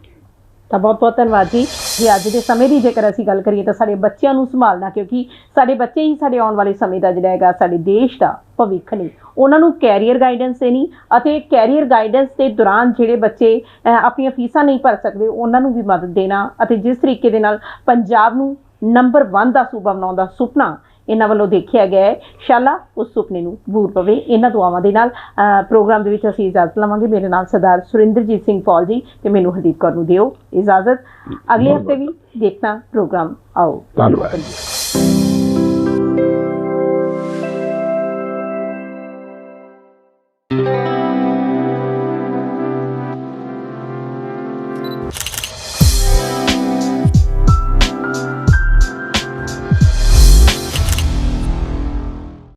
ਤਾਂ ਬਹੁਤ ਬਹੁਤ ਧੰਨਵਾਦ ਜੀ। ਅੱਜ ਦੇ ਸਮੇਂ ਦੀ ਜੇਕਰ ਅਸੀਂ ਗੱਲ ਕਰੀਏ ਤਾਂ ਸਾਡੇ ਬੱਚਿਆਂ ਨੂੰ ਸੰਭਾਲਣਾ, ਕਿਉਂਕਿ ਸਾਡੇ ਬੱਚੇ ਹੀ ਸਾਡੇ ਆਉਣ ਵਾਲੇ ਸਮੇਂ ਦਾ ਜਿਹੜਾ ਹੈਗਾ ਸਾਡੇ ਦੇਸ਼ ਦਾ ਭਵਿੱਖ ਨੇ, ਉਹਨਾਂ ਨੂੰ ਕੈਰੀਅਰ ਗਾਈਡੈਂਸ ਦੇਣੀ ਅਤੇ ਕੈਰੀਅਰ ਗਾਈਡੈਂਸ ਦੇ ਦੌਰਾਨ ਜਿਹੜੇ ਬੱਚੇ ਆਪਣੀਆਂ ਫੀਸਾਂ ਨਹੀਂ ਭਰ ਸਕਦੇ ਉਹਨਾਂ ਨੂੰ ਵੀ ਮਦਦ ਦੇਣਾ ਅਤੇ ਜਿਸ ਤਰੀਕੇ ਦੇ ਨਾਲ ਪੰਜਾਬ ਨੂੰ ਨੰਬਰ 1 ਦਾ ਸੂਬਾ ਬਣਾਉਣ ਦਾ ਸੁਪਨਾ ਇਹਨਾਂ ਵੱਲੋਂ ਦੇਖਿਆ ਗਿਆ ਹੈ, ਸ਼ਾਲਾ ਉਸ ਸੁਪਨੇ ਨੂੰ ਪੂਰ ਪਵੇ। ਇਹਨਾਂ ਦੁਆਵਾਂ ਦੇ ਨਾਲ ਪ੍ਰੋਗਰਾਮ ਦੇ ਵਿੱਚ ਅਸੀਂ ਇਜਾਜ਼ਤ ਲਵਾਂਗੇ। ਮੇਰੇ ਨਾਲ ਸਰਦਾਰ ਸੁਰਿੰਦਰਜੀਤ ਸਿੰਘ ਪੌਲ ਜੀ ਤੇ ਮੈਨੂੰ ਹਰਦੀਪ ਕੌਰ ਨੂੰ ਦਿਓ ਇਜਾਜ਼ਤ। ਅਗਲੇ ਹਫਤੇ ਵੀ ਦੇਖਣਾ ਪ੍ਰੋਗਰਾਮ ਆਓ। ਧੰਨਵਾਦ।